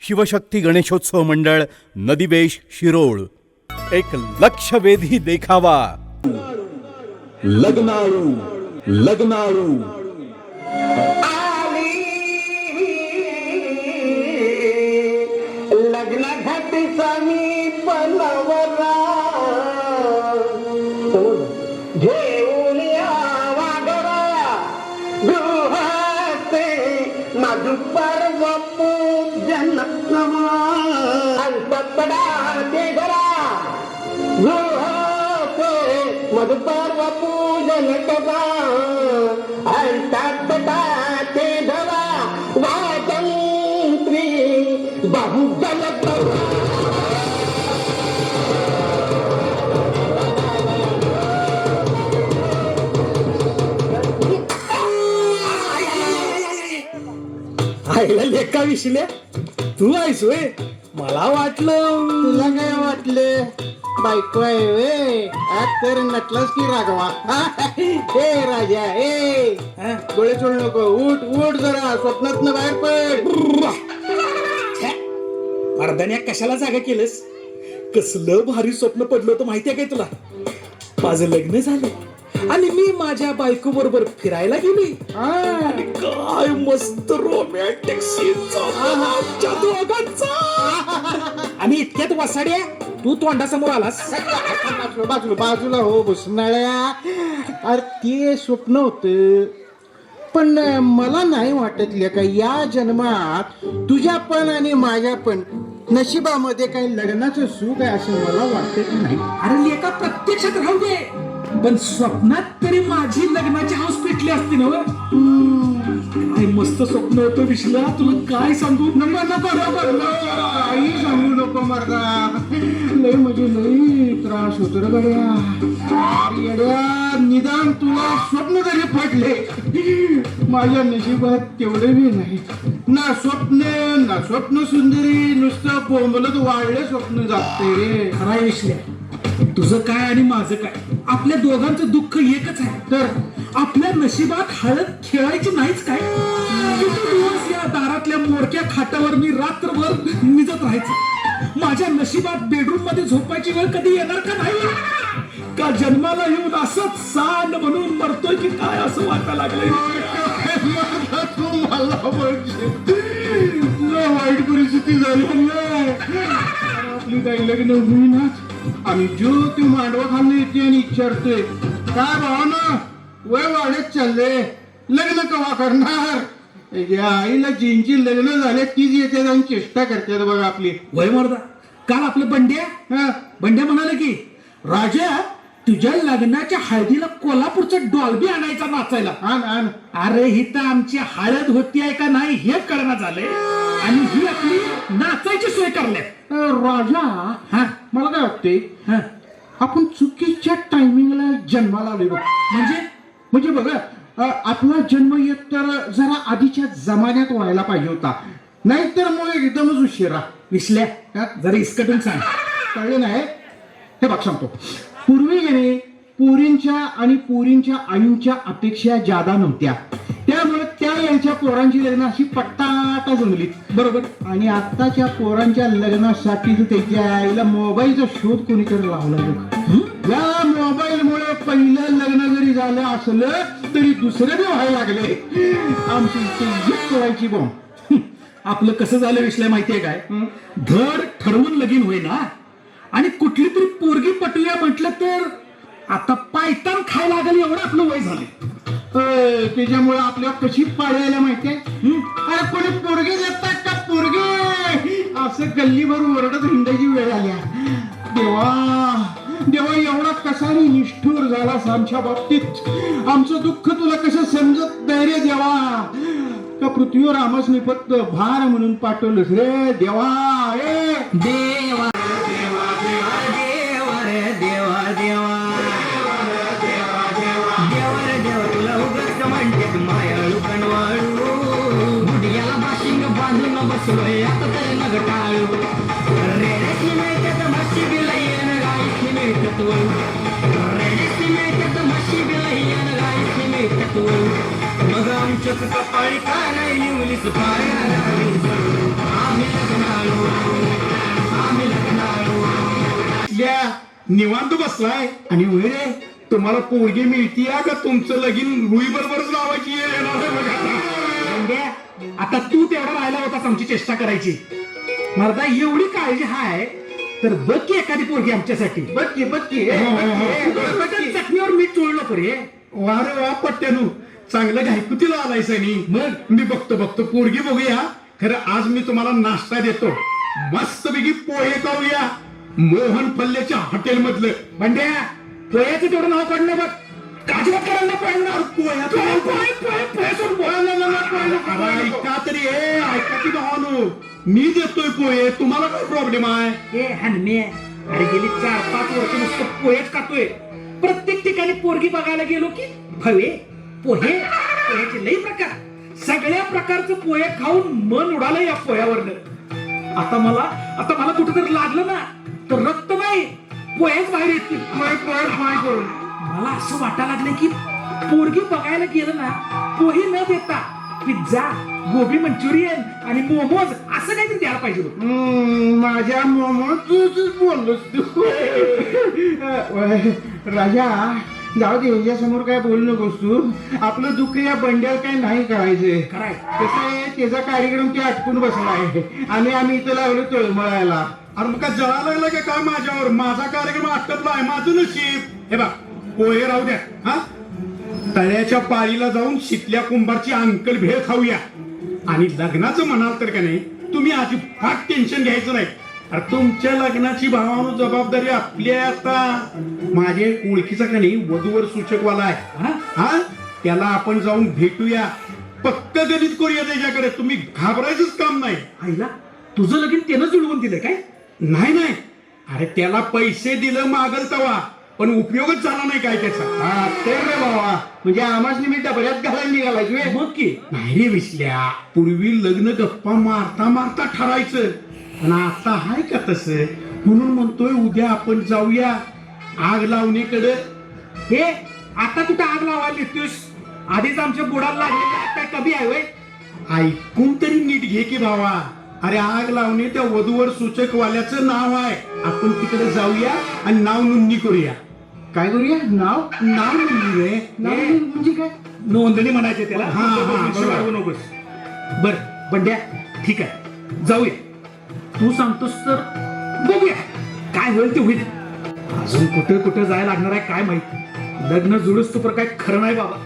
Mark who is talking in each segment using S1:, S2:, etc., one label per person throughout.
S1: शिवशक्ती गणेशोत्सव मंडळ नदीवेश शिरोळ एक लक्षवेधी देखावा.
S2: लग्नाळू लग्नाळू
S3: लग्न घाटीचा मी पलवरा घेऊन यावा गरा गृहाचे मधुपर्व पूजन अंतपडा ते घरा गृहाचे मधुपर्व पूजन करा अंतपडा ते घरा वाजंत्री बहुजल
S4: आईला लेखा विसल्या तू आहेस होय. मला वाटलं
S3: तुला काय वाटले बायको आहे वे तर नटलास की राघवा. ए राजा ए डोळे सोडू नको उठ उठ जरा स्वप्नात बाहेर पड.
S4: अर्धण्या कशाला जागा केलंस. कसलं भारी स्वप्न पडलं होतं माहितीये काय तुला. माझं लग्न झालं आणि मी माझ्या बायको बरोबर फिरायला गेली आणि काय मस्त रोमॅन्टिक सीन चालला आमच्या दोघांचा. आणि इतक्यात वसाड्या तू तोंडासमोर आलास.
S3: बाजूला बाजूला हो बसणाऱ्या. अरे ते स्वप्न होत पण मला नाही वाटत का या जन्मात तुझ्या पण आणि माझ्या पण नशिबामध्ये काही लग्नाचं सुख आहे असं मला वाटत नाही.
S4: अरे लेका प्रत्यक्षात राहू दे पण स्वप्नात तरी माझी लग्नाची हाऊस पेटली असती ना. काय मस्त स्वप्न होतं विश्ला तुला काय सांगू.
S3: नको नको नको काही सांगू नको मर्दा. लय म्हणजे लय त्रास होतो रे गड्या. निदान तुला स्वप्न तरी पडले. माझ्या नशिबात तेवढे बी नाही. ना स्वप्न सुंदरी नुसतं बोंबलत वाढले स्वप्न जागते रे.
S4: खरा विश्ल्या तुझं काय आणि माझं काय आपल्या दोघांचं दुःख एकच आहे. तर आपल्या नशिबात हळद खेळायची नाहीच काय. किती दिवस या दारातल्या मोरक्या खाटावर मी रात्रभर निजत राहायचं. माझ्या नशिबात बेडरूम मध्ये झोपायची वेळ कधी येणार का नाही. का जन्माला येऊन असंच सांड म्हणून मरतोय की काय असं वाटायला लागलंय.
S3: तू मला वाईट परिस्थिती झाली. आपली काही लग्न होईनाच. आम्ही जो ते मांडवा खाल्ले येते आणि विचारतोय काय भावना वय वाढत चालले लग्न कवा करणार. या आईला जिंची लग्न झाले तीच येते आणि चेष्टा करतात बघा आपली.
S4: वय मर्दा काल आपलं बंड्या म्हणाले की राजा तुझ्या लग्नाच्या हळदीला कोल्हापूरचं डॉल्बी आणायचा नाचायला.
S3: आण
S4: अरे ही तर आमची हळद होती आहे का नाही हे कळणं झालंय आणि ही आपली नाचायची सोय करण्यात.
S3: राजा मला काय वाटते आपण चुकीच्या टायमिंगला जन्माला आलोय बघ. म्हणजे बघा आपला जन्म एक तर जरा आधीच्या जमान्यात व्हायला पाहिजे होता. नाहीतर मग एकदमच उशिरा.
S4: विसल्या जरा इसकटून सांग.
S3: कळलं नाही. हे बघ सांगतो. पूर्वी गेले पोरींच्या आईंच्या अपेक्षा जादा नव्हत्या. त्यामुळे त्या यांच्या पोरांची लग्न अशी पट्टाटा जमली बरोबर. आणि आत्ताच्या पोरांच्या लग्नासाठी त्याच्या आईला मोबाईलचा शोध कोणीतरी लावला बघ. या मोबाईलमुळे पहिलं लग्न जरी झालं असलं तरी दुसरं बी व्हायला लागले. आमची इथे करायची बॉम्ब.
S4: आपलं कसं झालं विश्ल्या माहितीये काय. धड ठरवून लगीन होईना आणि कुठली तरी पोरगी पटूया म्हटलं तर आता पायतान खाय लागेल एवढं आपलं वय झालं.
S3: त्याच्यामुळे आपल्याला कशी पाळायला माहितीये. अरे कोणी पोरगे देतात का पोरगे असं गल्लीभर ओरडत हिंडायची वेळ आल्या. देवा एवढा कसा निष्ठुर झालास आमच्या बाबतीत. आमचं दुःख तुला कसं समजत नाही रे देवा. का पृथ्वीवर आमसने फक्त भार म्हणून पाठवलंस रे देवा.
S4: देवा मायाळू कणवाळू बुडियाला बाशिंग बांधून बसलोय आता तर नग टाळू. रेड्याची मिळतात म्हशी बिलयन गायची मिळतात वळू. रेड्याची मिळतात म्हशी बिलयन गायची मिळतात वळू. मग आमच्याच कपाळी काय नाही निवलीच पाया आम्ही लग्न निवांत बसलाय आणि वेळ तुम्हाला पोरगी मिळती का तुमचं लगीन रुई बरोबरच लावायची आहे? आता तू तेवढा राहिला होतास आमची चेष्टा करायची. मर्दा एवढी काळजी हाय तर बघ की एखादी पोरगी आमच्यासाठी.
S3: बघ की
S4: चटणीवर मीठ चोळलं परे. वा रे वा पट्ट्यानू, चांगलं घायकुतीला आलायस आणि मग मी बघतो पोरगी बघूया. खरं आज मी तुम्हाला नाश्ता देतो. मस्तपैकी पोहे खाऊया मोहन पल्ल्याच्या हॉटेल मधलं. म्हणजे पोह्याचं तेवढं नाव काढणं बघ. काजवात करायला पाहिजे ऐका तरी ऐका की भावानो, मी देतोय पोहे, तुम्हाला काय प्रॉब्लेम आहे? अरे गेली 4-5 वर्ष नुसतं पोहेच खातोय. प्रत्येक ठिकाणी पोरगी बघायला गेलो की भवे पोह्याचे लई प्रकार, सगळ्या प्रकारचं पोहे खाऊन मन उडालं या पोह्यावरनं. आता मला कुठेतरी लागलं ना तर रक्त नाही पोहेच बाहेर येतील. मला असं वाटायला लागलं की पोरगी बघायला गेलं ना पोहे न देता पिझ्झा, गोबी मंचुरियन आणि मोमोज असं काहीतरी द्यायला पाहिजे होतं.
S3: माझ्या मोमो तूच बोललोस तू. राजा जाऊ दे, याच्या समोर काय बोलू नकोस तू. आपलं दुःख या बंड्याला काय नाही करायचंय. कसं आहे, त्याचा कार्यक्रम ते अटकून बसला आहे आणि आम्ही इथं लागलो तळमळायला.
S4: अरे मग काय जळा लागला का काय माझ्यावर? माझा कार्यक्रम अटकला आहे, माझं नशीब. हे बघ पोहे राहू द्या. हा तळ्याच्या पाळीला जाऊन शितल्या कुंभारची अंकल भेळ खाऊया. आणि लग्नाचं म्हणाल तर का नाही, तुम्ही अजिबात टेन्शन घ्यायचं नाही. अरे तुमच्या लग्नाची भावानं जबाबदारी आपली आहे. आता माझे ओळखीचा का नाही वधूवर सूचकवाला आहे. हा त्याला आपण जाऊन भेटूया, पक्क गणित करूया त्याच्याकडे. तुम्ही घाबरायचंच काम नाही.
S3: आईला तुझं लगीन त्यानं जुळवून दिलं काय?
S4: नाही अरे त्याला पैसे दिलं मागल तवा, पण उपयोगच झाला नाही काय त्याचा.
S3: हा ते रे बाबा, म्हणजे आमासनी मी डबऱ्यात घालायला निघालाय.
S4: मग की नाही रे विसल्या, पूर्वी लग्न गप्पा मारता मारता ठरायचं, पण आता हाय का तसं? म्हणून म्हणतोय उद्या आपण जाऊया आग लावणीकडे.
S3: हे आता कुठं आग लावायला येतोस? आधीच आमच्या बुडाला लागलेला काय कमी आहे वय?
S4: ऐकून तरी नीट घे की भावा. अरे आग लावणे त्या वधूवर सूचकवाल्याचं नाव आहे. आपण तिकडे जाऊया आणि नाव नोंदणी करूया.
S3: काय करूया? नाव
S4: नोंदणी रे.
S3: म्हणजे काय?
S4: नोंदणी म्हणायचे त्याला.
S3: नकोस.
S4: बर बंड्या, ठीक आहे जाऊया. तू सांगतोस तर बघूया काय होईल ते होईल. अजून कुठं जायला लागणार आहे काय माहिती. लग्न जुळूस तर काय खरं नाही बाबा.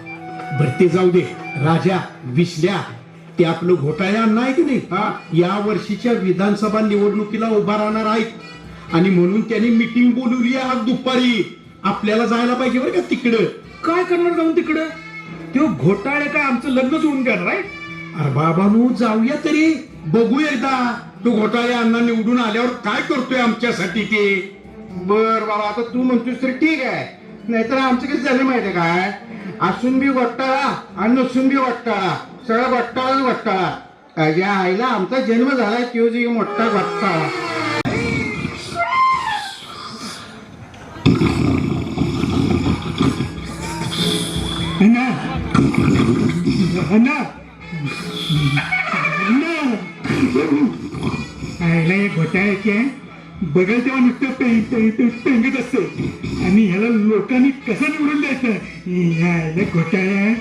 S4: बरं ते जाऊ दे. राजा विसल्या ते आपलं घोटाळ्या नाही की नाही, या वर्षीच्या विधानसभा निवडणुकीला उभा राहणार आहेत आणि म्हणून त्यांनी मीटिंग बोलवली आहे आज दुपारी. आपल्याला जायला पाहिजे बरं का तिकडं.
S3: काय करणार जाऊन तिकडं? तो घोटाळे काय आमचं लग्न जुळून करणार आहे?
S4: अरे बाबांनो जाऊया तरी, बघू एकदा तो घोटाळे अण्णा निवडून आल्यावर काय करतोय आमच्यासाठी ते.
S3: बर बाबा, आता तू म्हणतोस तर ठीक आहे. नाहीतर आमचं कसं झालं माहितीये काय, असून बी घोटाळा आणि नसून बी घोटाळा, सगळा घोटाळा. अजय आईला आमचा जन्म झाला तो जे मोठा घोटाळा.
S4: आईला घोटाळ्याचे बघल तेव्हा नुसतं पेंगत असते आणि ह्याला लोकांनी कसं निवडून द्यायचं घोटाळ्या.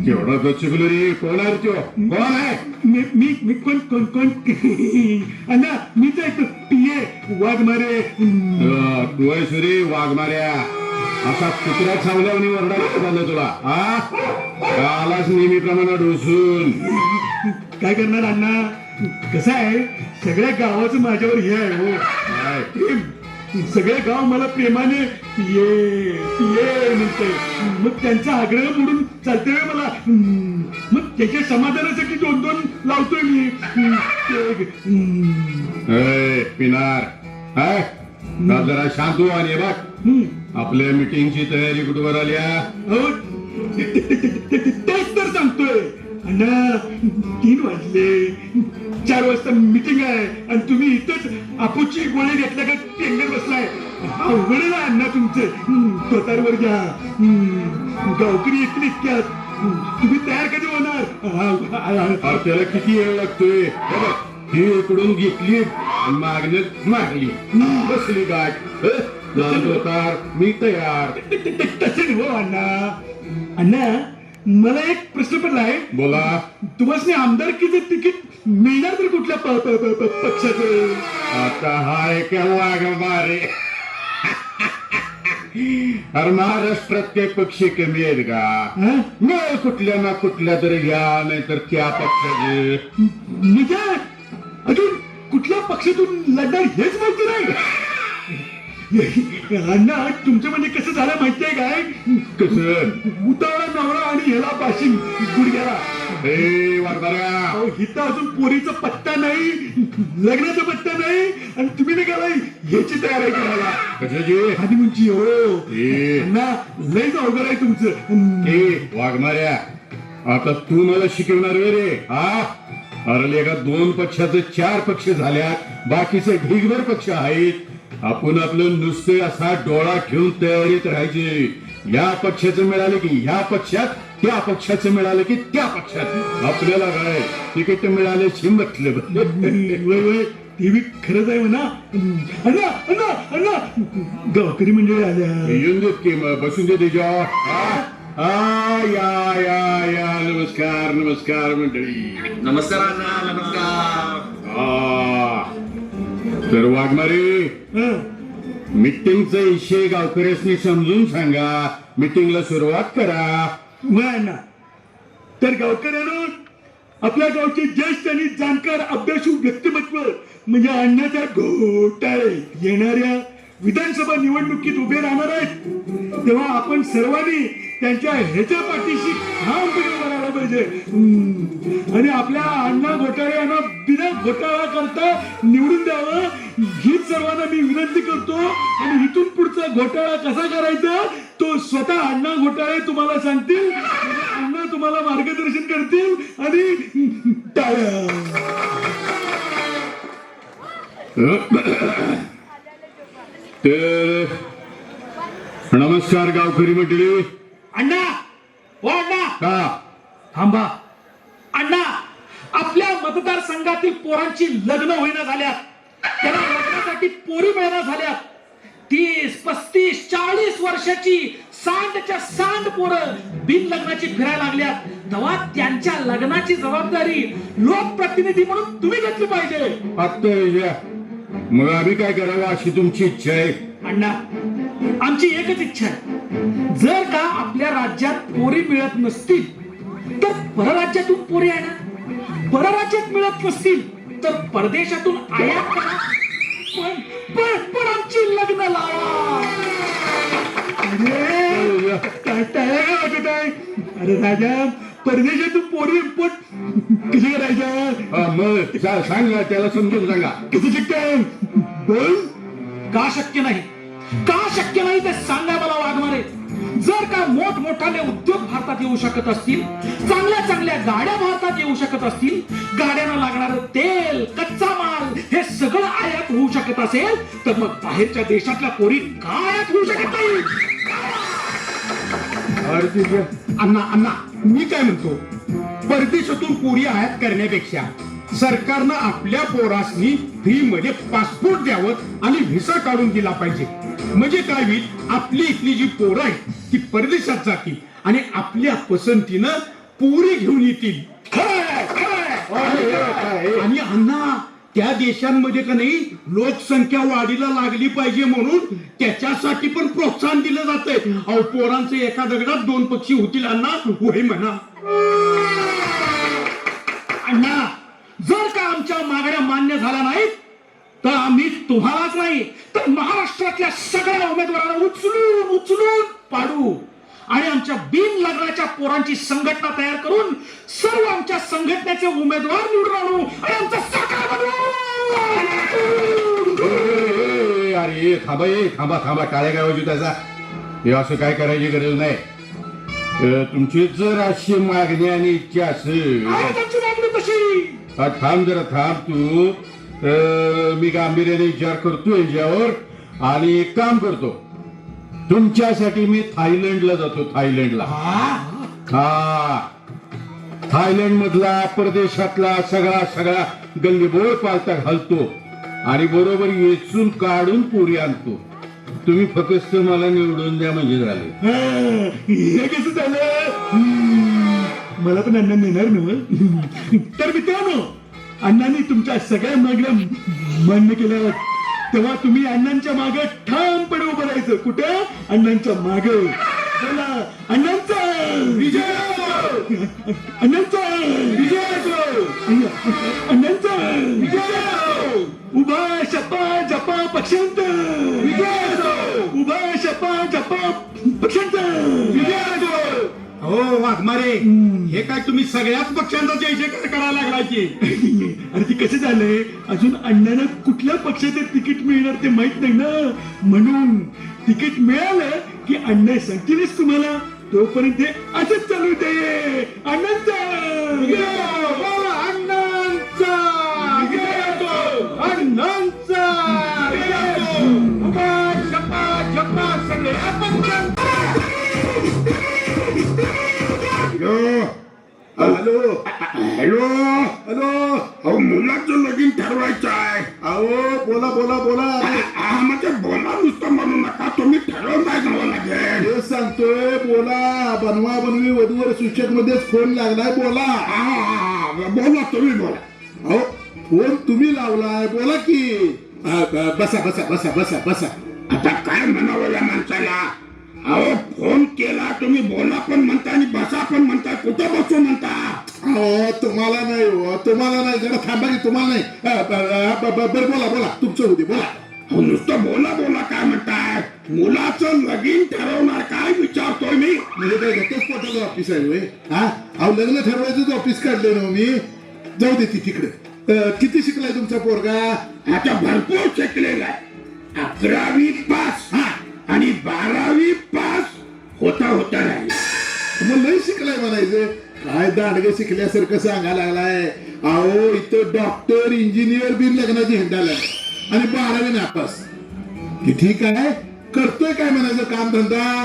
S2: केवढा गच्चगुल रे. कोण आहे तो? कोण आहे?
S4: मी कोण अण्णा मीच आहे पिये वाघमारे.
S2: डोळेश्वरी वाघमाऱ्या असा कुत्रा छावल्यावर वरडा झालं तुला. आलाच नेहमीप्रमाणे ढोसून.
S4: काय करणार अण्णा, कसं आहे सगळ्या गावाचं माझ्यावर हे आहे हो. सगळे गाव मला प्रेमाने पिये म्हणते. मग त्यांचा आग्रह मोडून चालते मला. मग त्याच्या समाधानासाठी 2-2 लावतोय मी.
S2: पिनार जरा शांत हो आणि बघ आपल्या मीटिंगची तयारी कुठवर आल्या.
S4: तेच तर सांगतोय अण्णा. 3 वाजले, 4 वाजता मीटिंग आहे आणि तुम्ही इथंच आपूची गोळी घेतल्या का टेंगर बसलाय. अवघड आहे अण्णा तुमचं. तोतारवर घ्या. गावकरी येतील इतक्यात. तुम्ही तयार कधी होणार?
S2: त्याला किती वेळ लागतोय. ही इकडून घेतली आणि मागणं मागली बसली गाठ होकार मी तयार.
S4: तसे हो अण्णा. अण्णा मला एक प्रश्न पडलाय.
S2: बोला.
S4: तुम्हाला आमदारकीचं तिकीट मिळणार तर कुठल्या पक्षाचं?
S2: आता हाय का वाघमारे. अरे महाराष्ट्रात काही पक्ष कमी आहेत का?
S4: हं?
S2: नाही कुठल्या ना कुठल्या तरी घ्या नाहीतर त्या पक्षाचे.
S4: निघा अजून कुठल्या पक्षातून लढणार हेच माहिती नाही. अण्णा तुमचं म्हणजे कसं झालं माहितीये काय?
S2: कसं?
S4: उतावळा नवरा आणि ह्याला पाशिंग गुडघ्याला.
S2: हे वाघमाऱ्या
S4: अहो, इथं अजून पोरीचा पत्ता नाही, लग्नाचा पत्ता नाही आणि तुम्ही निघालाय ह्याची तयारी करायला.
S2: कशाची?
S4: आधी म्हणजे हो
S2: ए.
S4: अण्णा लयच अवघड आहे तुमचं.
S2: ए वाघमाऱ्या आता तू मला शिकवणार वे रे हा? अरे का 2 पक्षाचे 4 पक्ष झाल्यात, बाकीचे ढिगभर पक्ष आहेत. आपण आपलं नुसते असा डोळा ठेवून तयारीत राहायचे. या पक्षाचं मिळालं की या पक्षात, त्या पक्षाचं मिळालं की त्या पक्षात. आपल्याला काय तिकीट मिळाल्याची मतलब.
S4: वय वय ते बी खरंच आहे म्हणा. अण्णा अण्णा अण्णा गावकरी मंडळी आल्या.
S2: येऊन देत की मग बसून दे त्याच्या. या या या नमस्कार नमस्कार मंडळी.
S5: नमस्कार अण्णा. नमस्कार.
S2: तर वाघमारे
S4: हं.
S2: मीटिंगचा विषय गावकऱ्यांनी समजून सांगा. मीटिंगला सुरुवात करा.
S4: वय ना तर गावकऱ्यांनो आपल्या गावचे ज्येष्ठ आणि जाणकार अभ्यासू व्यक्तिमत्व म्हणजे अण्णाचा घोटाळे येणाऱ्या विधानसभा निवडणुकीत उभे राहणार आहेत. तेव्हा आपण सर्वांनी त्यांच्या ह्याच्या पाठीशी ठामपणे उभं राहायला पाहिजे. आणि आपल्या अण्णा घोटाळे यांना बिना घोटाळा करता निवडून द्यावं हीच सर्वांना मी विनंती करतो. आणि इथून पुढचा घोटाळा कसा करायचा तो स्वतः अण्णा घोटाळे तुम्हाला सांगतील. अण्णा तुम्हाला मार्गदर्शन करतील. आणि टाळ्या.
S2: तर नमस्कार गावकरी मंडळी.
S4: अण्णा हो अण्णा
S2: का
S4: थांबा. अण्णा आपल्या मतदारसंघातील पोरांची लग्न होईना झाल्यात. त्यांना लग्नासाठी पोरी मिळणार झाल्यात. 30, 35, 40 वर्षाची सांडच्या सांड पोरं बिन लग्नाची फिरायला लागल्यात. तेव्हा त्यांच्या लग्नाची जबाबदारी लोकप्रतिनिधी म्हणून तुम्ही घेतली पाहिजे.
S2: आत्ता मग आम्ही काय करावं अशी तुमची इच्छा आहे?
S4: अण्णा आमची एकच इच्छा आहे. जर का आपल्या राज्यात पोरी मिळत नसतील तर परराज्यातून पोरी आहे ना. परराज्यात मिळत नसतील तर परदेशातून आयात करा. पण आमची लग्न लावा. अरे काय वाटत आहे? अरे राजा परदेशातून पोरी इम्पोर्ट कशी करायच्या?
S2: मग सांगा त्याला समजून सांगा.
S4: किती शक्य आहे? बोल. का शक्य नाही? का शक्य नाही ते सांगा मला वाघमारे. जर का मोठमोठाले उद्योग भारतात येऊ शकत असतील, चांगल्या चांगल्या गाड्या भारतात येऊ शकत असतील, गाड्यांना लागणारं तेल कच्चा माल हे सगळं आयात होऊ शकत असेल तर मग बाहेरच्या देशातल्या पोरी का आयात होऊ शकत नाही?
S3: अण्णा अण्णा मी काय म्हणतो, परदेशातून पोरी आयात करण्यापेक्षा सरकारनं आपल्या पोरासनी फ्री मध्ये पासपोर्ट द्यावं आणि व्हिसा काढून दिला पाहिजे. म्हणजे काय होईल, आपली इथली जी पोरं आहेत ती परदेशात जातील आणि आपल्या पसंतीनं पोरी घेऊन येतील. आणि अण्णा त्या देशांमध्ये का नाही लोकसंख्या वाढीला लागली पाहिजे म्हणून त्याच्यासाठी पण प्रोत्साहन दिलं जातंय. अहो पोरांचं एका दगडात 2 पक्षी होतील अण्णा. होय म्हणा.
S4: अण्णा जर का आमच्या मागण्या मान्य झाल्या नाहीत तर आम्ही तुम्हालाच नाही तर महाराष्ट्रातल्या सगळ्या उमेदवारांना उचलून उचलून पाडू आणि आमच्या बिन लग्नाच्या पोरांची संघटना तयार करून सर्व आमच्या संघटनेचे उमेदवार निवडून आणू आणि आमचा सरकार बनवू.
S2: अरे थांबा थांबा टाळ्या काय वाजू त्याचा. हे असं काय करायची गरज नाही. तुमची जर अशी मागणी आणि इच्छा असेल
S4: आहे त्यांची मागणी तशी.
S2: थांब जरा थांब तू. मी गांभीर्याने विचार करतो याच्यावर आणि एक काम करतो. तुमच्यासाठी मी थायलंडला जातो. थायलंडला. हा थायलंड मधला परदेशातला सगळा गल्लीबोळ पालता घालतो आणि बरोबर येचून काढून पुरी आणतो. तुम्ही फक्त मला निवडून द्या म्हणजे झाले.
S4: हे कसं झालं? मला पण अण्णा नेणार ना. तर मित्रांनो, अण्णांनी तुमच्या सगळ्या मागण्या मान्य केल्यावर तेव्हा तुम्ही अण्णांच्या मागे ठामपणे उभं राहायचं. कुठं? अण्णांच्या मागे. बोला, अण्णांचा विजय असो! अण्णांचा विजय असो! अण्णांचा विजय असो! उभा शपा जपा पक्षांत विजय असो! उभा शपा जपा पक्षांत विजय असो!
S5: हो वाघमारे, हे काय तुम्ही सगळ्याच पक्षांचा जय जयकार करायला लागला की?
S4: अरे ते कसं झालंय, अजून अण्णांना कुठल्या पक्षाचं तिकीट मिळणार ते माहित नाही ना. म्हणून तिकीट मिळालं की अण्णा सांगतीलच तुम्हाला. तोपर्यंत ते असंच चालू दे. अण्णांचा
S2: अण्णांचा अण्णांचा उभा शपा जपा सगळ्या पक्षांचा.
S6: हॅलो हॅलो हॅलो अहो मुलाचं लगीन ठरवायचं आहे. अहो बोला बोला बोला. म्हणजे बोला नुसतं म्हणू नका, तुम्ही ठरवताय जावं लागेल. हेच सांगतोय, बोला. बनवा बनवी वधूवर सूचक मध्येच फोन लागलाय. बोला. बोला तुम्ही बोला. अहो फोन तुम्ही लावलाय, बोला की. बसा बसा बसा बसा बसा. आता काय म्हणावं या माणसाला? अहो फोन केला तुम्ही, बोला पण म्हणता आणि बसा पण म्हणता. कुठं बसू म्हणता? अहो तुम्हाला नाही हो, तुम्हाला नाही. जरा थांबा की, तुम्हाला नाही. बरं बोला बोला, तुमचं होते बोला. अहो नुसतं बोला बोला काय म्हणताय? मुलाचं लगीन ठरवणार काय विचारतोय मी? म्हणजे काय घटस्फोटाचं ऑफिस आहे होय? हा अहो लग्न ठरवायचं ऑफिस काढले ना मी. जाऊ दे ती तिकडे. किती शिकलाय तुमचा पोरगा? आता भरपूर शिकलेला आहे. 11वी पास. हा आणि 12वी पास होता होता राहील. मग लय शिकलाय म्हणायचं. काय दांडगे शिकल्यासारखं सांगायला लागलाय. अहो इथं डॉक्टर इंजिनियर बिन लग्नाची हिंडालाय आणि 12वी नापास. ठीक आहे, करतोय काय म्हणायचं काम धंदा?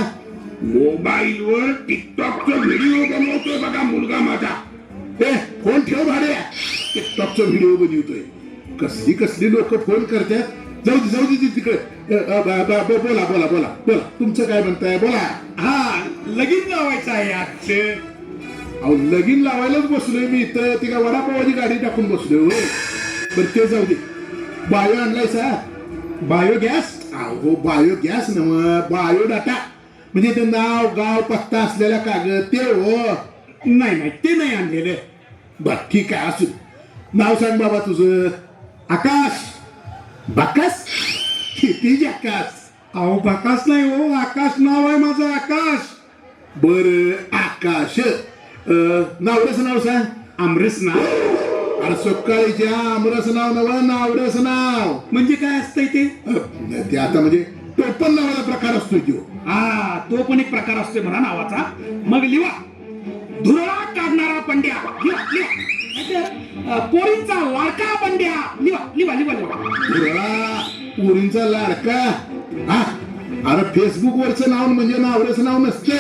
S6: मोबाईलवर टिकटॉकचा व्हिडिओ बनवतोय बघा मुलगा माझा. फोन ठेव भाड्या. टिकटॉकचा व्हिडिओ बनवतोय. कसली कसली लोक फोन करतात. जाऊ दे तिकडे. बोला बोला बोला बोला, तुमचं काय म्हणताय? बोला.
S5: हा, लगीन लावायचं आहे आजचं.
S6: अहो लगीन लावायलाच बसलोय मी इथं. ती काय वडापावाची गाडी टाकून बसलोय होय. बरं ते जाऊ दे. बायो आणलाय सा? बायोगॅस? अहो बायोगॅस नव्ह, बायोडाटा. म्हणजे ते नाव गाव पत्ता असलेला कागद ते हो.
S5: नाही नाही, ते नाही आणलेलं.
S6: बर ठीक आहे, असू. नाव सांग बाबा तुझं.
S5: आकाश.
S6: बाकास? किती जकास.
S5: अहो बाकाश नाही हो, आकाश नाव आहे माझं, आकाश.
S6: बर आकाश. नावडस नाव सांग.
S5: आमरस नाव.
S6: अरे सकाळीच्या आमरस नाव नव, नावडस नाव.
S5: म्हणजे काय असतंय ते?
S6: ते आता म्हणजे टोपण नावाचा प्रकार असतोय तो.
S5: हा, तो पण एक प्रकार असतोय म्हणा नावाचा. मग लिवा. धुरळा काढणारा पंड्या. लिवा लिवा. पोरींचा लाडका पंड्या. लिवा लिवा लिवा लिवा.
S6: पुरींचा लाडका. हा अरे फेसबुक वरचं नाव म्हणजे नावडस नाव नसते.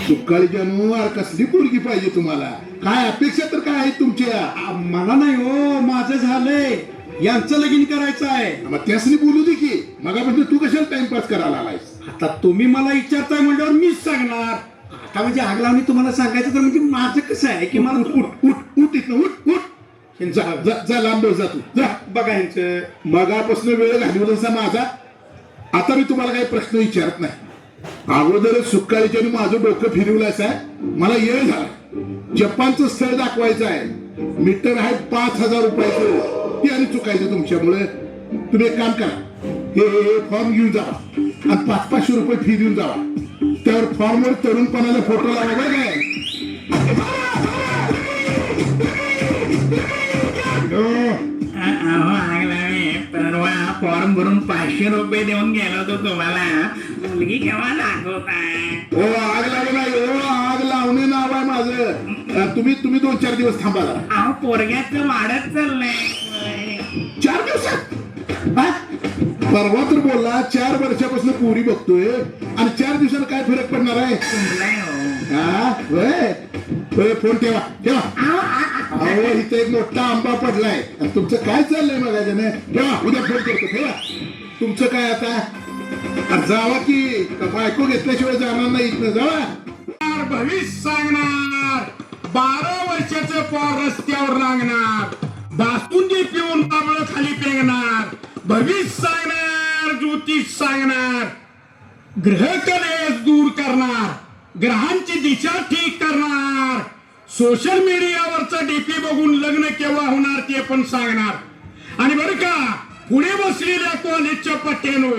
S6: सुकाळी जानू. अरे कसली पोरगी पाहिजे तुम्हाला? काय अपेक्षा तर काय आहेत तुमच्या?
S5: मला नाही हो, माझं झालंय. यांचं लगीन करायचं आहे.
S6: मग त्यासनी बोलू दे की. मगापासून तू कशाला टाइमपास करायला आलायस?
S5: आता तुम्ही मला विचारताय म्हणल्यावर मीच सांगणार. आता म्हणजे आग लावणी तुम्हाला सांगायचं तर म्हणजे माझं कसं आहे की मला
S6: उठ उठ उठ इथं उठ उठ. जा लांब जा तू जा.
S5: बघा यांचं.
S6: मगापासून वेळ घालवला माझा. आता मी तुम्हाला काही प्रश्न विचारत नाही. अगोदरच सुकाळीच्या माझं डोकं फिरवलंयच आहे. मला येळ झाला. जपानचं स्थळ दाखवायचं आहे. मीटर आहे 5,000 रुपयाचं. ते आणि चुकायचं तुमच्यामुळे. तुम्ही एक काम करा, हे फॉर्म घेऊन जावा आणि 500-500 रुपये फी देऊन जावा. त्यावर फॉर्मवर तरुणपणाला फोटो लावा. बरं काय?
S7: परवा फॉर्म भरून 500 रुपये देऊन गेलो होतो तुम्हाला. मुलगी केव्हा दाखवताय?
S6: हो आग लावू नाही हो. आग लावणे नाव आहे माझं. तुम्ही 2-4 दिवस थांबा जरा.
S7: अहो पोरग्याचं वाढत चाललंय.
S6: 4 दिवसात? हा? परवा तर बोलला 4 वर्षापासून पोरी बघतोय आणि 4 दिवसात काय फरक पडणार आहे?
S7: तुमलाय हो.
S6: हा होय. फोन ठेवा ठेवा.
S7: अहो
S6: अहो इथे एक मोठा आंबा पडलाय आणि तुमचं काय चाललंय मगाच्याने ठेवा उद्या फोन करतो ठेवा तुमचं काय आता अरे जावा की का बायको घेतल्याशिवाय जाणार नाही इथनं जावा
S7: भविष्य सांगणार 12 वर्षाचं पोर रस्त्यावर लागणार बासुंदी पिऊन बाबळ खाली पेंगणार भविष्य सांगणार ज्योतिष सांगणार ग्रह कलेश दूर करणार ग्रहांची दिशा ठीक करणार सोशल मीडियावरचं डीपी बघून लग्न केव्हा होणार ते पण सांगणार आणि बरं का पुढे बसलेल्या कॉलेजच्या पट्ट्यानो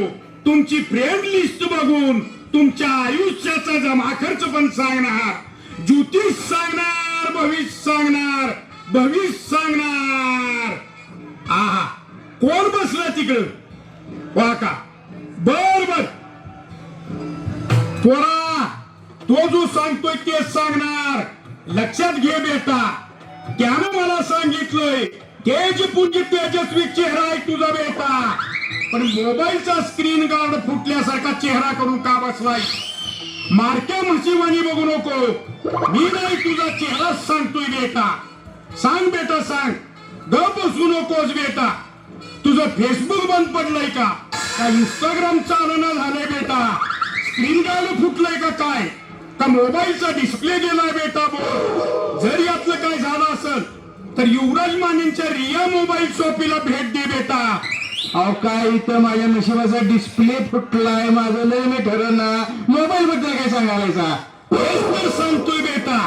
S7: तुमची फ्रेंड लिस्ट बघून तुमच्या आयुष्याचा जमा खर्च पण सांगणार ज्योतिष सांगणार भविष्य सांगणार भविष्य सांगणार आहा कोण बसला तिकडं वा का बर बर पोरा तो जो सांगतोय तेच सांगणार लक्षात घे बेटा त्यानं मला सांगितलंय तेज पुंज तेजस्वी चेहरा आहे तुझा बेटा पण मोबाईलचा स्क्रीन गार्ड फुटल्यासारखा चेहरा करून का बसलाय मारक्या म्हशीवाणी बघू नको मी नाही तुझा चेहरा सांगतोय बेटा सांग बेटा सांग गप बसू नकोस बेटा तुझं फेसबुक बंद पडलंय का इंस्टाग्राम चालना झालंय बेटा स्क्रीन गार्ड फुटलंय का काय का मोबाईलचा डिस्प्ले गेलाय बेटा बोल जर यातलं काय झालं असेल तर युवराज मानेंच्या रिया मोबाईल शॉपीला भेट दे बेटा
S3: अहो काय इथं माझ्या नशिबाचा डिस्प्ले फुटलाय माझं लय मी ठरवणार मोबाईल बद्दल काय सांगायचा
S7: तेच तर सांगतोय बेटा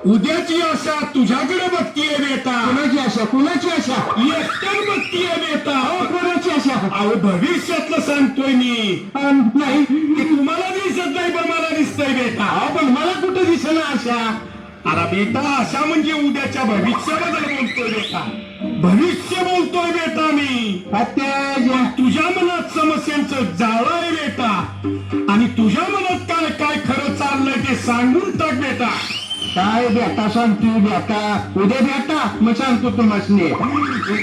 S7: उद्याची आशा तुझ्याकडे बघतीये बेटा
S3: कुणाची आशा कुणाची आशा
S7: एकट्यात बघतीये बेटा
S3: अहो कुणाची आशा
S7: अहो भविष्यातलं सांगतोय मी
S3: नाही
S7: की तुम्हाला दिसत नाही पण मला दिसतंय बेटा
S3: अहो पण मला कुठं दिसेना आशा
S7: अरे बेटा आशा म्हणजे उद्याच्या भविष्याबद्दल बोलतोय बेटा भविष्य बोलतोय बेटा मी
S3: त्या
S7: तुझ्या मनात समस्यांचं जाळं आहे बेटा आणि तुझ्या मनात काय काय खरं चाललंय ते सांगून टाक बेटा
S3: काय बेटा सांगतो बेटा उद्या बेटा मग सांगतो तुम्हाला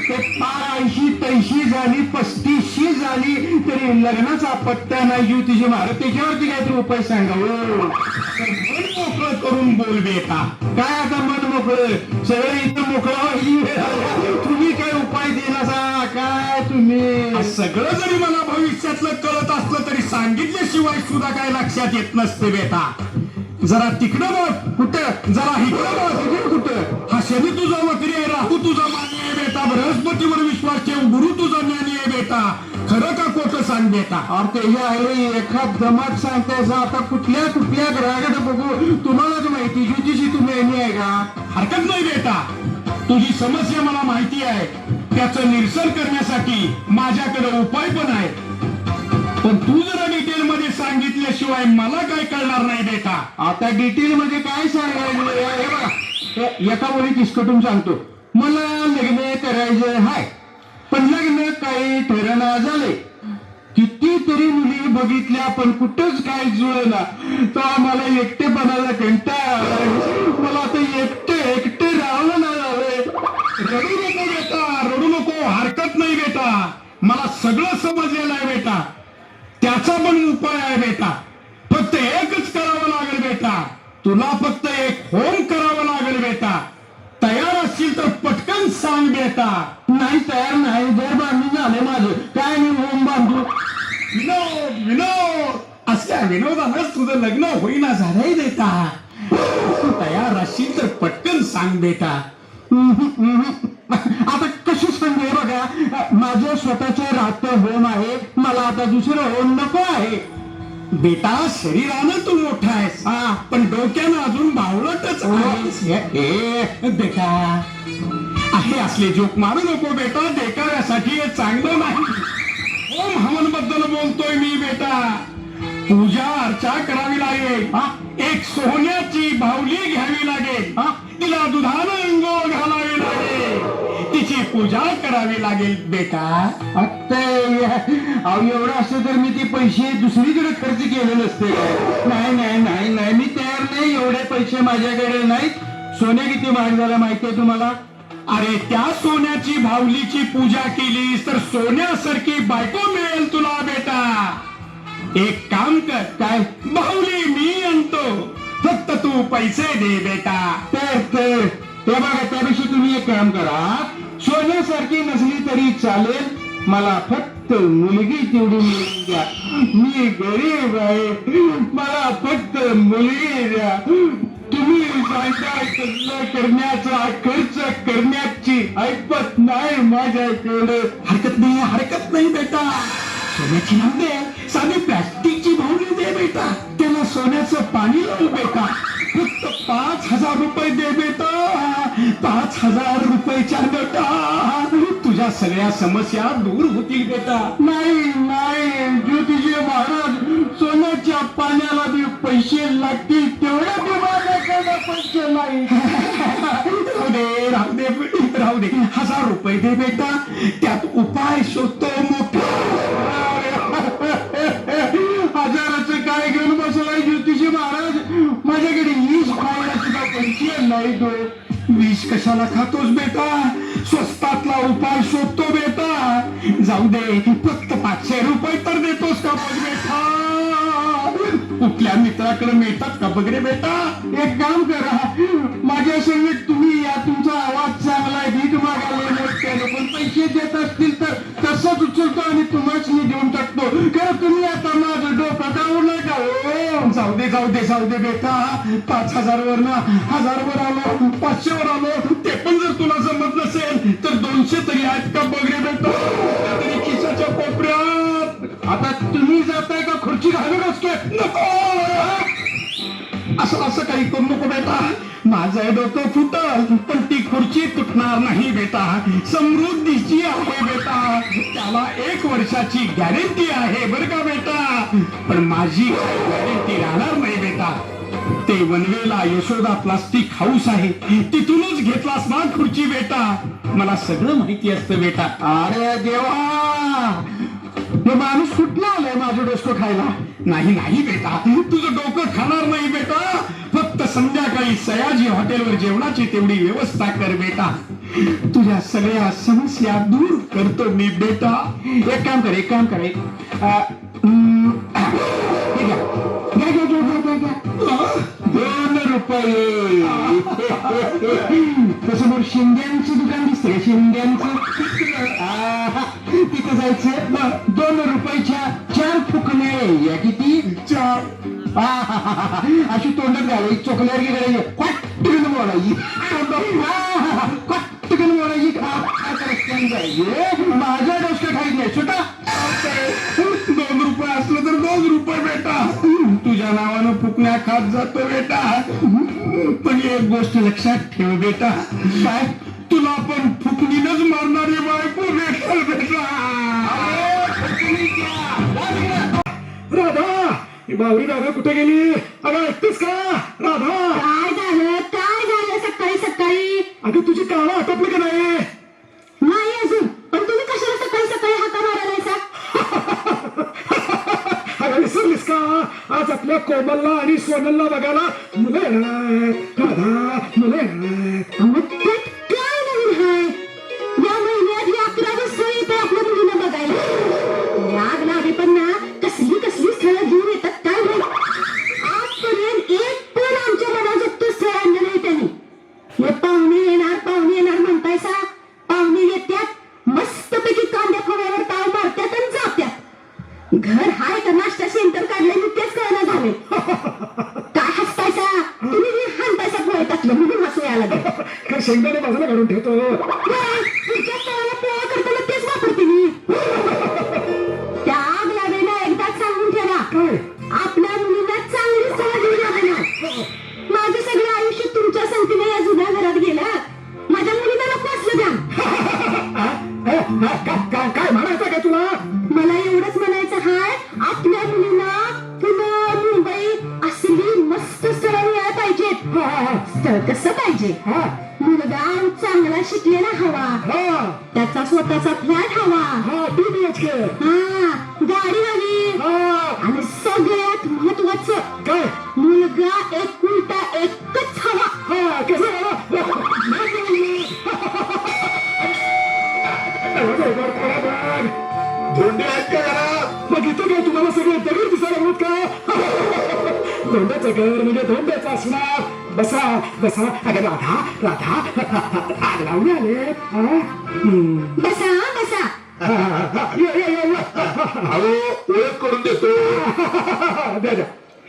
S3: ते पार 80-83 झाली 35 झाली तरी लग्नाचा पत्ता नाही जीव तिची मार त्याच्यावरती काहीतरी उपाय सांगावं
S7: मन मोकळं करून बोल बेटा
S3: काय आता मन मोकळं सगळं इथं मोकळं तुम्ही काय उपाय देणार काय तुम्ही
S7: सगळं जरी मला भविष्यातलं कळत असलं तरी सांगितल्याशिवाय सुद्धा काय लक्षात येत नसते बेटा जरा तिकडं बघ कुठं जरा इकडं बघ कुठं हा शनी तुझा वक्री आहे राहू तुझा मानी आहे बेटा बृहस्पतीवर विश्वास ठेव गुरु तुझा ज्ञानी आहे बेटा खरं का खोटं सांग बेटा
S3: अरे त्याच्या आहे एखाद दमात सांगतायचा आता कुठल्या कुठल्या ग्रहाकडे बघू तुम्हालाच माहिती ज्योतिषी तुम्ही यांनी आहे का
S7: हरकत नाही बेटा तुझी समस्या मला माहिती आहे त्याचं निरसन करण्यासाठी माझ्याकडे उपाय पण आहे पण तू जरा डिटेल मध्ये सांगितल्याशिवाय मला काय कळणार नाही बेटा
S3: आता डिटेल मध्ये काय सांगायचं हे बघा एका बोलीत इसकटून सांगतो मला लग्न करायचं हाय पण लग्न काही ठरना झाले कितीतरी मुली बघितल्या पण कुठंच काय जुळना तो आम्हाला एकटेपणाला कंटाळा मला आता एकटे राहावं ना झालंय
S7: रडू नको बेटा रडू नको हरकत नाही बेटा मला सगळं समजलेलं आहे बेटा त्याचा पण उपाय आहे बेटा फक्त एकच करावं लागेल बेटा तुला फक्त एक होम करावं लागेल बेटा तयार असशील तर पटकन सांग बेटा
S3: नाही तयार नाही घर बांधून झाले माझं काय मी होम बांधू
S7: विनोद अशा विनोदानंच तुझं लग्न होईना झालंय बेटा तू तयार असशील तर पटकन सांग बेटा
S3: आता कशी सांगू बघा माझं स्वतःचं राहतं होम आहे मला आता दुसरं होम नको आहे
S7: बेटा शरीरानं तू मोठा आहेस पण डोक्यानं अजून बावळटच आहेस बेटा आहे असले जोक मारू नको बेटा देखाव्यासाठी हे चांगलं नाही ओम हवन बद्दल बोलतोय मी बेटा पूजा अर्चा करावी लागेल एक सोन्याची बाहुली घ्यावी लागेल तिला दुधानं अंघोळ घालावी लागेल तिची पूजा करावी लागेल बेटा
S3: आता एवढं असतं तर मी ते पैसे दुसरीकडे खर्च केले नसते नाही नाही नाही नाही मी तयार नाही एवढे पैसे माझ्याकडे नाहीत सोन्या किती महाग झाला माहितीये तुम्हाला
S7: अरे त्या सोन्याची बाहुलीची पूजा केलीस तर सोन्यासारखी बायको मिळेल तुला बेटा एक काम कर
S3: काय
S7: बाहुली मी आणतो फक्त तू पैसे दे बेटा
S3: तर ते बघा, त्यापेक्षा तुम्ही एक काम करा, सोन्यासारखी नसली तरी चालेल, मला फक्त मुलगी तेवढी मिळून द्या. मी गरीब आहे, मला फक्त मुलगी द्या. तुम्ही सांगताय तसलं करण्याचा खर्च करण्याची ऐपत नाही माझ्याकडे.
S4: हरकत नाही बेटा. सोन्याची नाव दे, साधी प्लॅस्टिकची भावली दे बेटा. त्याला सोन्याचं पाणी लावू बेटा. फक्त 5,000 रुपये दे बेटा. 5,000 रुपयाच्या बेटा तुझ्या सगळ्या समस्या दूर होतील बेटा.
S3: नाही ज्योतिषी महाराज, सोन्याच्या पाण्याला बी पैसे लागतील, तेवढे बी माझ्याकडे पैसे नाही.
S4: राहू दे 1,000 रुपये दे बेटा. त्यात उपाय शोधतो मोठा.
S3: हजाराचं काय घेऊन बसलाय ज्योतिषी महाराज? माझ्याकडे 20 खायला सुद्धा पैसे नाही. तो
S4: विष कशाला खातोस बेटा? स्वस्तातला उपाय शोधतो बेटा. जाऊ दे, फक्त 500 रुपये तर देतोस का बघ बेटा. कुठल्या मित्राकडे मिळतात का बघ रे बेटा.
S3: एक काम करा, माझ्या संगीत तुम्ही या. तुमचा आवाज चांगला आहे, भीक मागायला मोठ्याने, पण पैसे देत असतील तर तसंच उचलतो आणि तुम्हाच मी देऊन टाकतो. खरं तुम्ही आता माझं डोकं काढू नका हो.
S4: जाऊ दे बेटा. 5,000 वरनं 1,000 वर आलो, 500 वर आलो. ते पण जर तुला जमत नसेल तर 200 तरी आहेत का बघ रे बेटा. तरी खिशाच्या कोपऱ्यात.
S3: आता तुम्ही जाताय का खुर्ची घालून असतोय?
S4: नको, असं काही करू नको बेटा. माझं डोकं फुटल पण ती खुर्ची तुटणार नाही बेटा. समृद्धीची आहे बेटा. त्याला 1 वर्षाची गॅरंटी आहे बरं का बेटा. पण माझी गॅरंटी राहणार नाही बेटा. ते वनवेला यशोदा प्लास्टिक हाऊस आहे, तिथूनच घेतलास ना खुर्ची बेटा. मला सगळं माहिती असतं बेटा.
S3: अरे देवा, हे माणूस कुठला आलाय माझं डोसकं खायला?
S4: नाही बेटा, तुझं डोकं खाणार नाही बेटा. फक्त संध्याकाळी सयाजी हॉटेलवर जेवणाची तेवढी व्यवस्था कर बेटा. तुझ्या सगळ्या समस्या दूर करतो मी बेटा.
S3: एक काम कर, घ्या 2 रुपये. समोर शेंग्यांचं दुकान दिसतंय, शेंग्यांचं. तिथं जायचं. 2 रुपयाच्या 4 फुकण्या या. किती? 4. अशी तोंडात घालायची, चोकल्यावर गेली क्वाटकन बोलायची. क्वाटकन बोलायची. रस्त्याने जायचे. माझ्या डोसकं खाईत नाही छोटा.
S4: 2 रुपये असलं तर 2 रुपये बेटा. तुझ्या नावानं फुकण्या खात जातो बेटा. पण एक गोष्ट लक्षात ठेव बेटा. काय? तुला पण फुकणीनच मारणारी बायको भेटल बेटा.
S5: राधा, बावरी राधा कुठे गेली? अगं ऐकतेस का राधा?
S8: काय झालं सकाळी सकाळी?
S5: अगं तुझी कामं आटोपली का नाही?
S8: नाही अजून. पण तुम्ही कशाला सकाळी सकाळी हाका मारायला?
S5: अगं विसरलीस का? आज आपल्या कोमलला आणि सोनलला बघायला मुलं येणार. राधा, मुलं येणार.
S8: मग त्यात काय नवीन आहे? या महिन्यात 11 स्थळ येते आपल्या मुलीला बघायला. राग लावे पण ना कसली स्थळं घेऊन येतात काय माहित. आजपर्यंत एक पण आमच्या मनाजोगतं स्थळ आणलं नाही त्यांनी. हे पाहुणे येणार म्हणतायसा. पाहुणे येत्यात, मस्तपैकी कांद्या फव्यावर ताव मारत्यात आणि जात्यात. घर हाय का नाश्ता सेंटर काढलंय मी तेच कळना झाले. काय हसतायसा तुम्ही? हाणतायसा पोहे टाकलं म्हणून हसू यायला लागलं.
S5: काय शेंगदाणे बाजूला काढून ठेवतो.
S8: पुढच्या स्थळाला पोहा करताना तेच वापरते मी. त्या आग लावेला एकदाच सांगून ठेवा, आपल्या मुलींना चांगली स्थळं घेऊन या म्हणा. माझं सगळं आयुष्य तुमच्या संगतीने या जुन्या घरात गेलं. माझ्या मुलीला नको असलं द्या.
S5: काय म्हणायचं का तुला?
S8: मला एवढंच म्हणायचं हाय, आपल्या मुलींना पुणे मुंबई असली मस्त स्थळं मिळायला पाहिजेत. स्थळ कसं पाहिजे? मुलगा चांगला शिकलेला हवा. त्याचा स्वतःचा फ्लॅट हवा. गाडी हवी. आणि सगळ्यात महत्वाचं
S5: काय?
S8: मुलगा एकुलता एकच हवा.
S5: धोंडे आहेत का घरात? मग इथं काय तुम्हाला सगळे दगड दिसायला लागत का? धोंड्याचं घर म्हणजे धोंड्याचं असणार.
S3: बसा बसा. अगं राधा राधा आग लावून आले.
S8: बसा बसा.
S6: अहो ओळख करून देतो.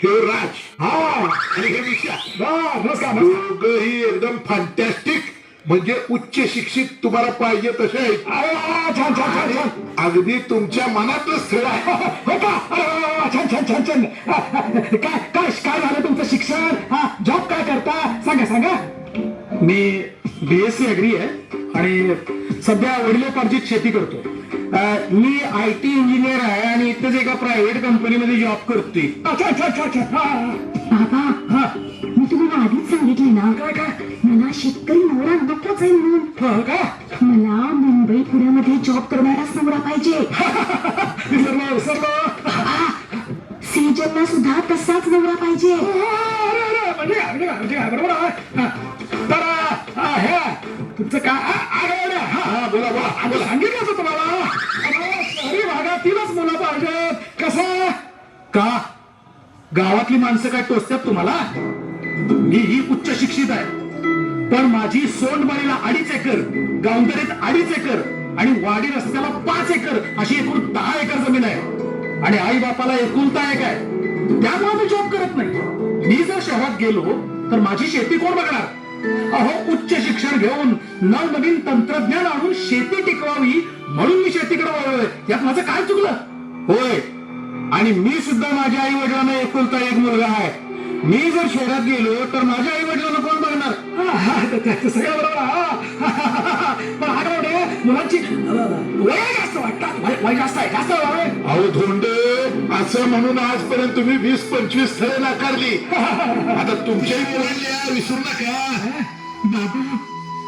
S6: हे राज आणि हे विषय
S3: नमस्कार.
S6: दोघंही एकदम फॅन्टॅस्टिक, म्हणजे उच्च शिक्षित तुम्हाला पाहिजे तसे आहेत.
S3: छान छान छान छान.
S6: अगदी तुमच्या मनातलं स्थळ आहे.
S3: हो का? छान छान छान छान. काय काय काय झालं तुमचं शिक्षण? जॉब काय करता? सांगा सांगा.
S4: मी BSc ऍग्री आहे आणि सध्या वडिलोपार्जित शेती करतो. मी IT इंजिनियर आहे आणि इथेच एका प्रायव्हेट कंपनीमध्ये जॉब करते.
S3: अच्छा अच्छा अच्छा अच्छा.
S8: बाबा मी तुम्हाला आधीच सांगितले ना
S3: काय काय?
S8: मला शेतकरी नवरा नकोच आहे म्हणून.
S3: हो का?
S8: मला मुंबई पुण्यामध्ये जॉब करणाराच नवरा पाहिजे.
S3: विसरलो विसरलो.
S8: सीजनला सुद्धा तसाच नवरा पाहिजे.
S3: म्हणजे काय बरोबर आहे. तर हे तुमचं काय?
S6: बोला बोला.
S3: सांगितलं होतं तुम्हाला शहरी भागातीलच मुलं पाहिजेत. कसं
S4: का गावातली माणसं काय टोचतात तुम्हाला? मी ही उच्च शिक्षित आहे, पण माझी सोंडबाईला 2.5 एकर, गावंदरीत 2.5 एकर आणि वाडी रस्त्याला 5 एकर अशी एकूण 10 एकर जमीन आहे. आणि आई बापाला एकुलता एक आहे, त्यामुळे मी जॉब करत नाही. मी जर शहरात गेलो तर माझी शेती कोण बघणार? अहो उच्च शिक्षण घेऊन नवनवीन तंत्रज्ञान आणून शेती टिकवावी म्हणून मी शेतीकडे वळलोय. यात माझं काय चुकलं? होय, आणि मी सुद्धा माझ्या आई वडिलांना एकुलता एक मुलगा आहे. मी जर शहरात गेलो तर माझ्या आई वडिलांना कोण बघणार?
S3: सगळं बरोबर. पण आठवडे मुलांची वय जास्त वाटतात. वय जास्त आहे. जास्त वय.
S6: अहो धोंडे, असं म्हणून आजपर्यंत तुम्ही 20-25 स्थळं नाकारली. आता तुमच्याही मुलांना विसरू नका.
S8: बाबा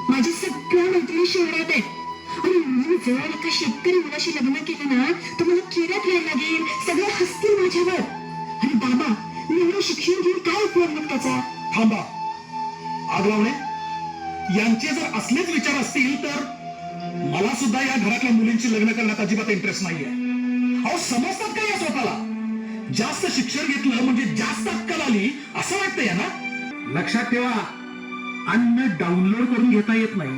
S8: माझी सगळ्या मैत्रिणी शहरात आहेत आणि मी जर एका शेतकरी मुलाशी लग्न केलं ना तर मला खेड्यात यायला लागेल. सगळे हसतील माझ्यावर. आणि बाबा मी एवढं शिक्षण घेऊन काय उपयोग मग त्याचा?
S4: थांबा, आग लावणे यांचे जर असलेच विचार असतील तर मला सुद्धा या घरातल्या मुलींची लग्न करण्यात अजिबात इंटरेस्ट नाहीये. अहो समजतात का या स्वतःला? जास्त शिक्षण घेतलं म्हणजे जास्त अक्कल आली असं वाटतं या ना? लक्षात ठेवा, अन्न डाउनलोड करून घेता येत नाही,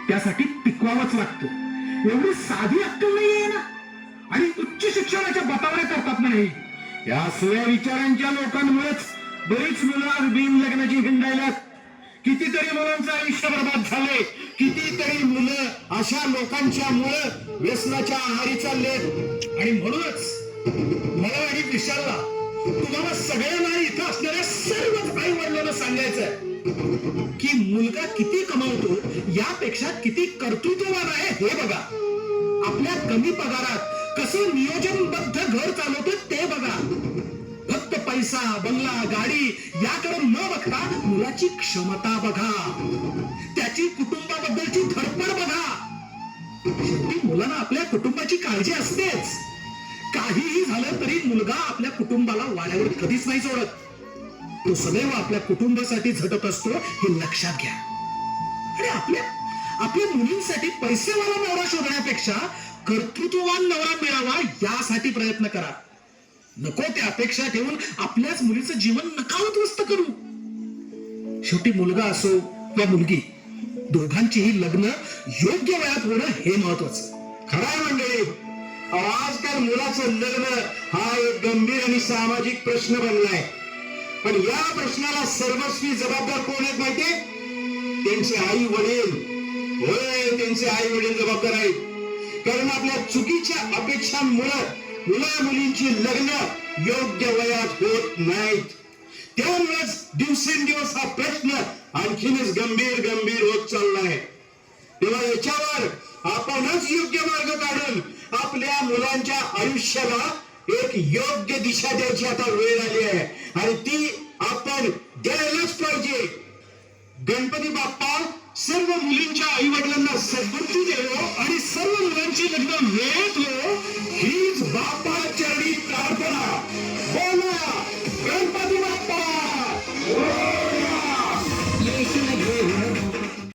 S4: त्यासाठी टिकवावंच लागतं. एवढी साधी अक्कल नाहीये ना. आणि उच्च शिक्षणाच्या बतावण्या करतात नाही. या सगळ्या विचारांच्या लोकांमुळेच बरीच मुलं आज बिन लग्नाची हिंडायल्यात. कितीतरी मुलांचं आयुष्य बर्बाद झाले. कितीतरी मुलं अशा लोकांच्या मुळे व्यसनाच्या आहारी चाललेत. आणि म्हणूनच मला आणि विशालला तुम्हाला सगळ्यांना इथं असणाऱ्या सर्वच आई वडिलांना सांगायचंय की मुलगा किती कमावतो यापेक्षा किती कर्तृत्ववान आहे हे बघा. आपल्या कमी पगारात कसं नियोजनबद्ध घर चालवतो ते बघा. फक्त पैसा, बंगला, गाडी याकडे न बघता मुलाची क्षमता बघा, त्याची कुटुंबाबद्दलची धडपड बघा. शेवटी मुलांना आपल्या कुटुंबाची काळजी असतेच. काहीही झालं तरी मुलगा आपल्या कुटुंबाला वाड्यावर कधीच नाही सोडत. तो सदैव आपल्या कुटुंबासाठी झटत असतो हे लक्षात घ्या. आणि आपल्या मुलींसाठी पैसेवाला नवरा शोधण्यापेक्षा कर्तृत्ववान नवरा मिळावा यासाठी प्रयत्न करा. नको त्या अपेक्षा ठेवून आपल्याच मुलीचं जीवन नकावतवस्त करू. शेवटी मुलगा असो या मुलगी, दोघांचीही लग्न योग्य वयात होणं हे महत्वाचं.
S6: खराय मंडळी, आजकाल मुलाचं लग्न हा एक गंभीर आणि सामाजिक प्रश्न बनलाय. पण या प्रश्नाला सर्वस्वी जबाबदार कोण आहेत माहितीये? त्यांचे आई वडील. होय, त्यांचे आई वडील जबाबदार आहेत. कारण आपल्या चुकीच्या अपेक्षांमुळे मुला मुलींची लग्न योग्य वयात होत नाहीत. त्यामुळेच दिवसेंदिवस हा प्रश्न आणखीनच गंभीर होत चाललाय. तेव्हा याच्यावर आपणच योग्य मार्ग काढून आपल्या मुलांच्या आयुष्याला एक योग्य दिशा द्यायची आता वेळ आली आहे आणि ती आपण द्यायलाच पाहिजे. गणपती बाप्पा सर्व मुलींच्या आई वडिलांना सद्बुद्धी देवो आणि सर्व मुलांची लग्न वेळेत हो